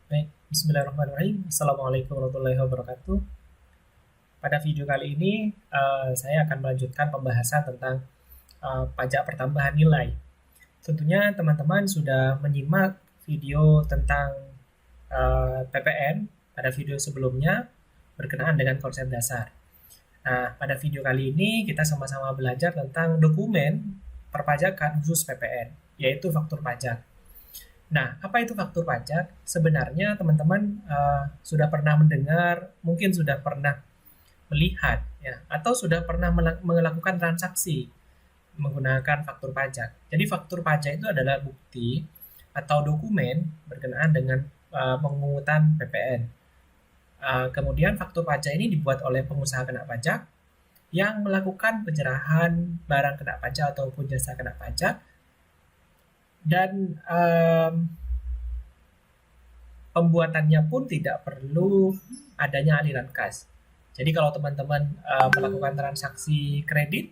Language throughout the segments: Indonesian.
Baik, bismillahirrahmanirrahim. Assalamualaikum warahmatullahi wabarakatuh. Pada video kali ini, saya akan melanjutkan pembahasan tentang pajak pertambahan nilai. Tentunya teman-teman sudah menyimak video tentang PPN pada video sebelumnya berkenaan dengan konsep dasar. Nah, pada video kali ini kita sama-sama belajar tentang dokumen perpajakan khusus PPN, yaitu faktur pajak. Nah, apa itu faktur pajak? Sebenarnya teman-teman sudah pernah mendengar, mungkin sudah pernah melihat, ya, atau sudah pernah melakukan transaksi menggunakan faktur pajak. Jadi faktur pajak itu adalah bukti atau dokumen berkenaan dengan pemungutan PPN. Kemudian faktur pajak ini dibuat oleh pengusaha kena pajak yang melakukan penyerahan barang kena pajak ataupun jasa kena pajak, dan pembuatannya pun tidak perlu adanya aliran kas. Jadi kalau teman-teman melakukan transaksi kredit,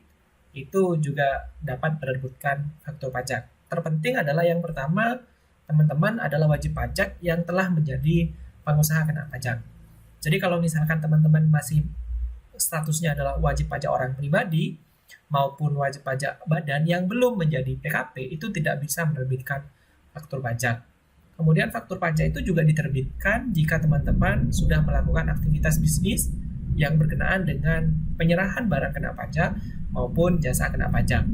itu juga dapat menerbitkan faktur pajak. Terpenting adalah yang pertama, teman-teman adalah wajib pajak yang telah menjadi pengusaha kena pajak. Jadi kalau misalkan teman-teman masih statusnya adalah wajib pajak orang pribadi maupun wajib pajak badan yang belum menjadi PKP, itu tidak bisa menerbitkan faktur pajak. Kemudian faktur pajak itu juga diterbitkan jika teman-teman sudah melakukan aktivitas bisnis yang berkenaan dengan penyerahan barang kena pajak maupun jasa kena pajak.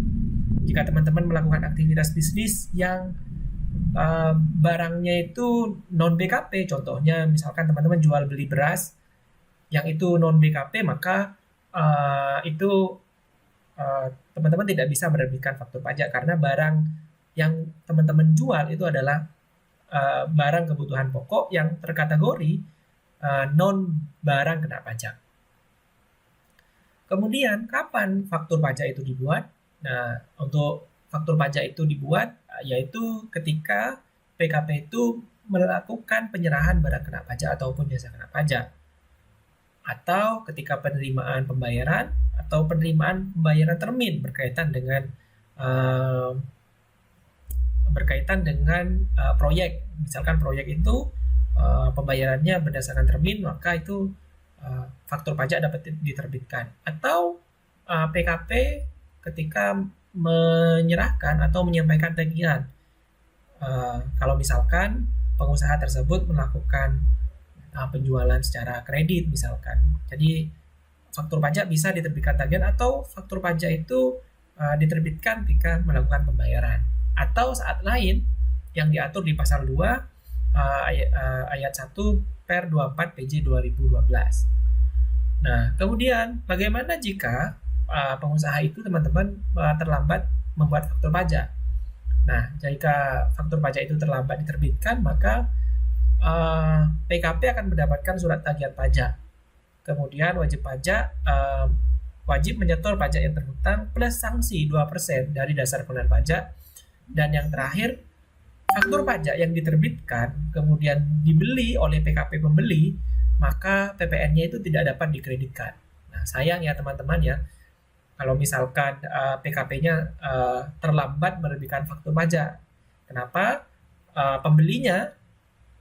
Jika teman-teman melakukan aktivitas bisnis yang barangnya itu non BKP, contohnya misalkan teman-teman jual beli beras yang itu non BKP, maka itu teman-teman tidak bisa menerbitkan faktur pajak karena barang yang teman-teman jual itu adalah barang kebutuhan pokok yang terkategori non barang kena pajak. Kemudian kapan faktur pajak itu dibuat? Nah, untuk faktur pajak itu dibuat yaitu ketika PKP itu melakukan penyerahan barang kena pajak ataupun jasa kena pajak, atau ketika penerimaan pembayaran atau penerimaan pembayaran termin berkaitan dengan proyek. Misalkan proyek itu pembayarannya berdasarkan termin, maka itu faktur pajak dapat diterbitkan. Atau PKP ketika menyerahkan atau menyampaikan tagihan. Kalau misalkan pengusaha tersebut melakukan penjualan secara kredit misalkan. Jadi faktur pajak bisa diterbitkan tagihan, atau faktur pajak itu diterbitkan ketika melakukan pembayaran. Atau saat lain yang diatur di pasal 2 ayat 1 per 24 PJ 2012. Nah, kemudian bagaimana jika pengusaha itu teman-teman terlambat membuat faktur pajak? Nah, jika faktur pajak itu terlambat diterbitkan, maka PKP akan mendapatkan surat tagihan pajak. Kemudian wajib pajak wajib menyetor pajak yang terhutang plus sanksi 2% dari dasar pengenaan pajak. Dan yang terakhir, faktur pajak yang diterbitkan kemudian dibeli oleh PKP pembeli, maka PPN-nya itu tidak dapat dikreditkan. Nah, sayang ya teman-teman ya, kalau misalkan PKP-nya terlambat menerbitkan faktur pajak. Kenapa? Pembelinya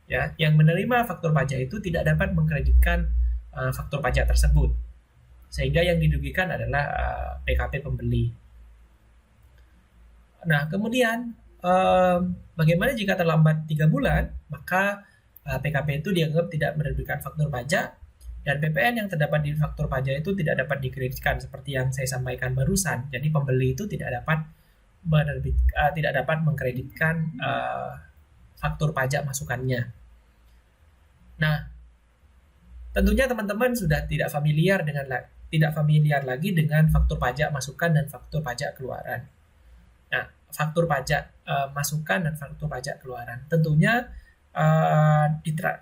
ya yang menerima faktur pajak itu tidak dapat mengkreditkan faktur pajak tersebut, sehingga yang dirugikan adalah PKP pembeli. Nah, kemudian bagaimana jika terlambat 3 bulan? Maka PKP itu dianggap tidak menerbitkan faktur pajak, dan PPN yang terdapat di faktur pajak itu tidak dapat dikreditkan seperti yang saya sampaikan barusan. Jadi pembeli itu tidak dapat mengkreditkan faktur pajak masukannya. Nah, tentunya teman-teman sudah tidak familiar lagi dengan faktur pajak masukan dan faktur pajak keluaran. Nah, faktur pajak masukan dan faktur pajak keluaran. Tentunya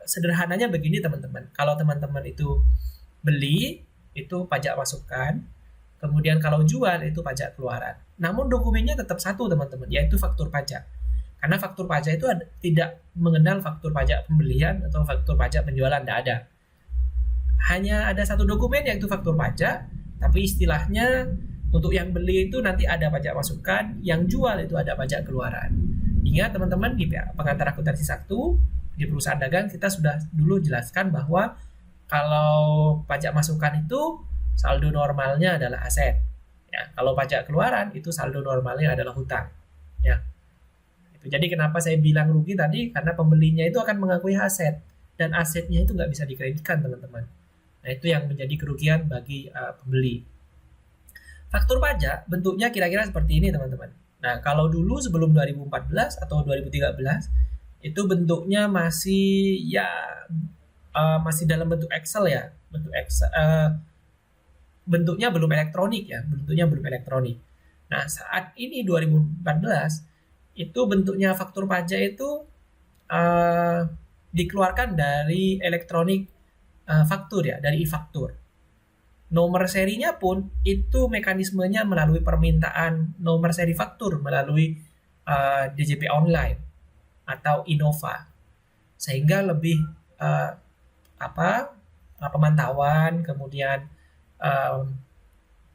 sederhananya begini teman-teman. Kalau teman-teman itu beli, itu pajak masukan. Kemudian kalau jual, itu pajak keluaran. Namun dokumennya tetap satu teman-teman, yaitu faktur pajak. Karena faktur pajak itu tidak mengenal faktur pajak pembelian atau faktur pajak penjualan, tidak ada. Hanya ada satu dokumen yaitu faktur pajak, tapi istilahnya untuk yang beli itu nanti ada pajak masukan, yang jual itu ada pajak keluaran. Ingat teman-teman, di pengantar akuntansi 1 Di perusahaan dagang kita sudah dulu jelaskan bahwa kalau pajak masukan itu saldo normalnya adalah aset. Ya, kalau pajak keluaran itu saldo normalnya adalah hutang. Ya. Jadi kenapa saya bilang rugi tadi? Karena pembelinya itu akan mengakui aset dan asetnya itu nggak bisa dikreditkan, teman-teman. Nah, itu yang menjadi kerugian bagi pembeli. Faktur pajak bentuknya kira-kira seperti ini, teman-teman. Nah, kalau dulu sebelum 2014 atau 2013 itu bentuknya masih masih dalam bentuk Excel ya, bentuk Excel, bentuknya belum elektronik ya, bentuknya belum elektronik. Nah, saat ini 2014 itu bentuknya faktur pajak itu dikeluarkan dari elektronik faktur ya, dari e-faktur. Nomor serinya pun itu mekanismenya melalui permintaan nomor seri faktur melalui DJP online atau Innova, sehingga lebih pemantauan kemudian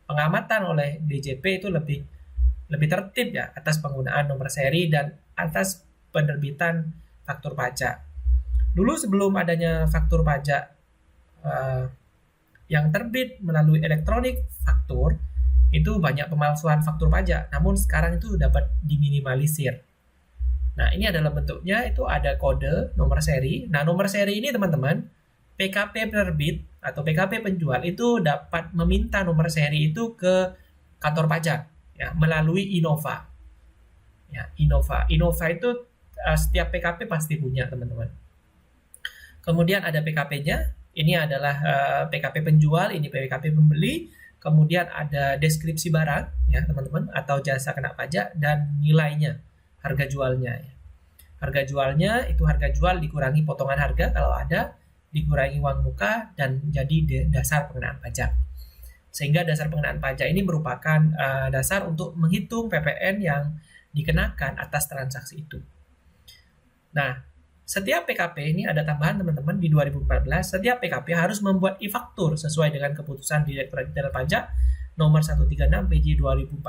pengamatan oleh DJP itu lebih tertib ya atas penggunaan nomor seri dan atas penerbitan faktur pajak. Dulu sebelum adanya faktur pajak yang terbit melalui elektronik faktur, itu banyak pemalsuan faktur pajak, namun sekarang itu dapat diminimalisir. Nah, ini adalah bentuknya, itu ada kode nomor seri. Nah, nomor seri ini teman-teman, PKP penerbit atau PKP penjual itu dapat meminta nomor seri itu ke kantor pajak ya, melalui Innova. Ya, Innova itu setiap PKP pasti punya, teman-teman. Kemudian ada PKP-nya. Ini adalah PKP penjual, ini PKP pembeli, kemudian ada deskripsi barang ya teman-teman atau jasa kena pajak dan nilainya, harga jualnya ya. Harga jualnya itu harga jual dikurangi potongan harga kalau ada, dikurangi uang muka dan jadi dasar pengenaan pajak. Sehingga dasar pengenaan pajak ini merupakan dasar untuk menghitung PPN yang dikenakan atas transaksi itu. Nah, setiap PKP ini ada tambahan teman-teman di 2014, setiap PKP harus membuat e-faktur sesuai dengan keputusan Direktorat Jenderal Pajak nomor 136 PJ 2014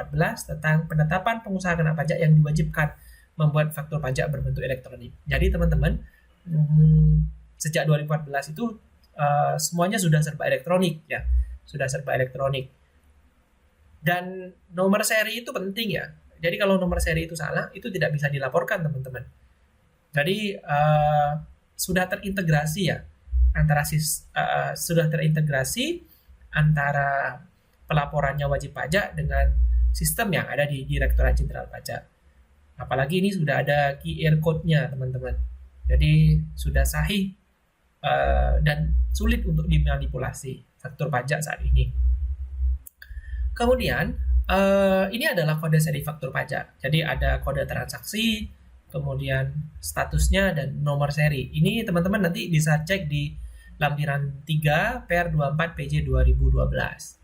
tentang penetapan pengusaha kena pajak yang diwajibkan membuat faktur pajak berbentuk elektronik. Jadi teman-teman, sejak 2014 itu semuanya sudah serba elektronik ya, sudah serba elektronik. Dan nomor seri itu penting ya. Jadi kalau nomor seri itu salah, itu tidak bisa dilaporkan teman-teman. Jadi sudah terintegrasi ya antara pelaporannya wajib pajak dengan sistem yang ada di Direktorat Jenderal Pajak. Apalagi ini sudah ada QR code-nya teman-teman. Jadi sudah sahih dan sulit untuk dimanipulasi faktur pajak saat ini. Kemudian ini adalah kode seri faktur pajak. Jadi ada kode transaksi, kemudian statusnya dan nomor seri. Ini teman-teman nanti bisa cek di lampiran 3 per 24 PJ 2012.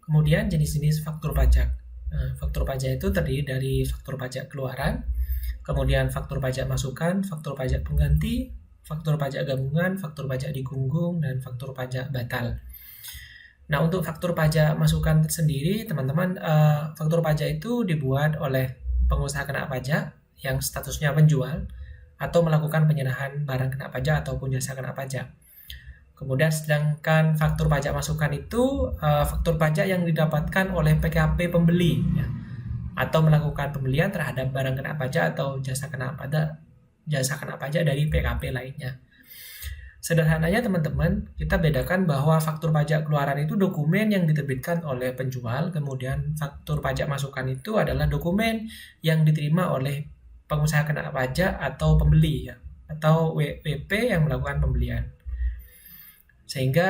Kemudian jenis-jenis faktur pajak. Nah, faktur pajak itu terdiri dari faktur pajak keluaran, kemudian faktur pajak masukan, faktur pajak pengganti, faktur pajak gabungan, faktur pajak digunggung, dan faktur pajak batal. Nah, untuk faktur pajak masukan sendiri, teman-teman, faktur pajak itu dibuat oleh pengusaha kena pajak yang statusnya penjual atau melakukan penyerahan barang kena pajak ataupun jasa kena pajak. Kemudian sedangkan faktur pajak masukan itu faktur pajak yang didapatkan oleh PKP pembeli ya, atau melakukan pembelian terhadap barang kena pajak atau jasa kena pajak dari PKP lainnya. Sederhananya teman-teman, kita bedakan bahwa faktur pajak keluaran itu dokumen yang diterbitkan oleh penjual, kemudian faktur pajak masukan itu adalah dokumen yang diterima oleh pengusaha kena pajak atau pembeli ya, atau WP yang melakukan pembelian. Sehingga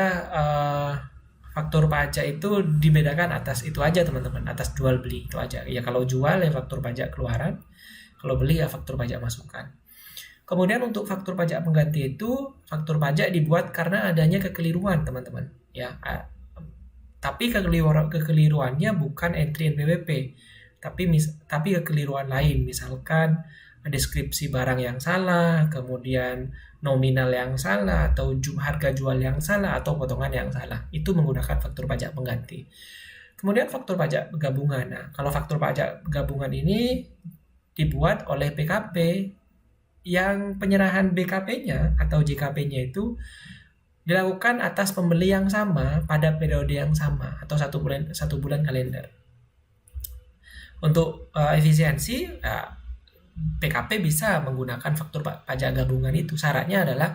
faktur pajak itu dibedakan atas itu aja teman-teman, atas jual beli itu aja. Ya kalau jual ya faktur pajak keluaran, kalau beli ya faktur pajak masukan. Kemudian untuk faktur pajak pengganti itu, faktur pajak dibuat karena adanya kekeliruan teman-teman. Ya, tapi kekeliruannya bukan entry NPWP, tapi kekeliruan lain, misalkan deskripsi barang yang salah, kemudian nominal yang salah, atau harga jual yang salah, atau potongan yang salah. Itu menggunakan faktur pajak pengganti. Kemudian faktur pajak gabungan. Nah, kalau faktur pajak gabungan ini dibuat oleh PKP yang penyerahan BKP-nya atau JKP-nya itu dilakukan atas pembeli yang sama pada periode yang sama atau satu bulan kalender. Untuk efisiensi, PKP bisa menggunakan faktur pajak gabungan itu. Syaratnya adalah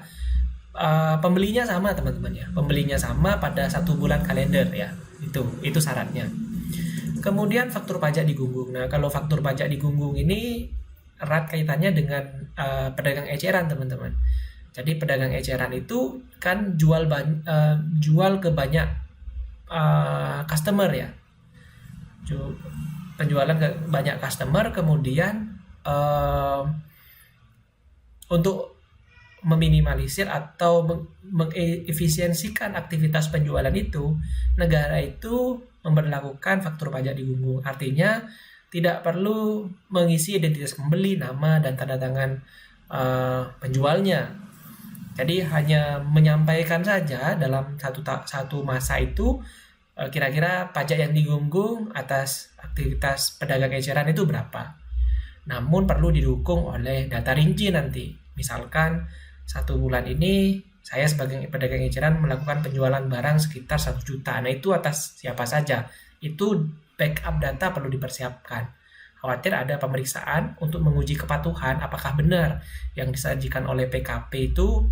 pembelinya sama, teman-teman ya. Pembelinya sama pada satu bulan kalender ya. Itu syaratnya. Kemudian faktur pajak digunggung. Nah, kalau faktur pajak digunggung ini erat kaitannya dengan pedagang eceran, teman-teman. Jadi pedagang eceran itu kan jual ke banyak customer ya. Penjualan ke banyak customer, kemudian untuk meminimalisir atau mengefisiensikan aktivitas penjualan itu, negara itu memberlakukan faktur pajak digunggung. Artinya tidak perlu mengisi identitas pembeli, nama, dan tanda tangan penjualnya. Jadi hanya menyampaikan saja dalam satu masa itu kira-kira pajak yang digunggung atas aktivitas pedagang eceran itu berapa. Namun perlu didukung oleh data rinci nanti. Misalkan 1 bulan ini saya sebagai pedagang eceran melakukan penjualan barang sekitar 1 juta. Nah, itu atas siapa saja. Itu backup data perlu dipersiapkan. Khawatir ada pemeriksaan untuk menguji kepatuhan apakah benar yang disajikan oleh PKP itu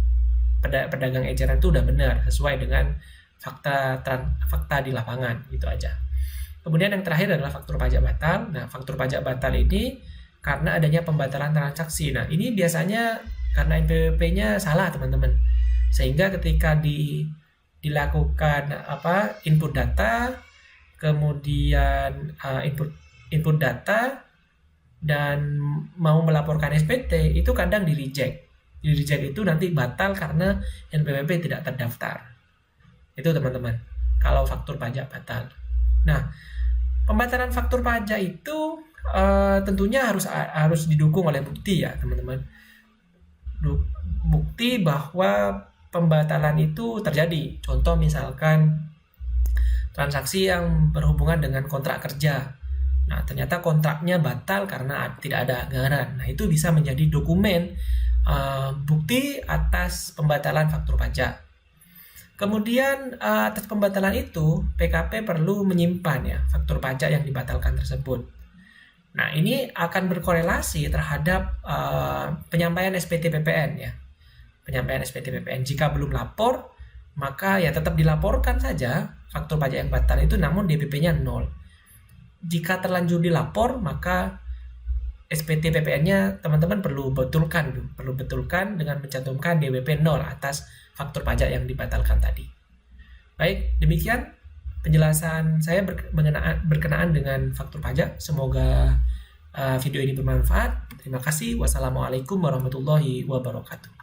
pedagang eceran itu udah benar sesuai dengan fakta di lapangan. Itu aja. Kemudian yang terakhir adalah faktur pajak batal. Nah, faktur pajak batal ini karena adanya pembatalan transaksi. Nah, ini biasanya karena NPWP-nya salah, teman-teman. Sehingga ketika dilakukan input data, kemudian input data dan mau melaporkan SPT, itu kadang di-reject. Di-reject itu nanti batal karena NPWP tidak terdaftar. Itu, teman-teman, kalau faktur pajak batal. Nah, pembatalan faktur pajak itu tentunya harus didukung oleh bukti ya, teman-teman. Bukti bahwa pembatalan itu terjadi. Contoh misalkan transaksi yang berhubungan dengan kontrak kerja. Nah, ternyata kontraknya batal karena tidak ada anggaran. Nah, itu bisa menjadi dokumen bukti atas pembatalan faktur pajak. Kemudian atas pembatalan itu, PKP perlu menyimpan ya faktur pajak yang dibatalkan tersebut. Nah, ini akan berkorelasi terhadap penyampaian SPT PPN ya. Penyampaian SPT PPN. Jika belum lapor, maka ya tetap dilaporkan saja faktur pajak yang batal itu, namun DPP-nya 0. Jika terlanjur dilapor, maka SPT PPN-nya teman-teman perlu betulkan dengan mencantumkan DWP 0 atas faktur pajak yang dibatalkan tadi. Baik, demikian penjelasan saya berkenaan dengan faktur pajak. Semoga video ini bermanfaat. Terima kasih. Wassalamualaikum warahmatullahi wabarakatuh.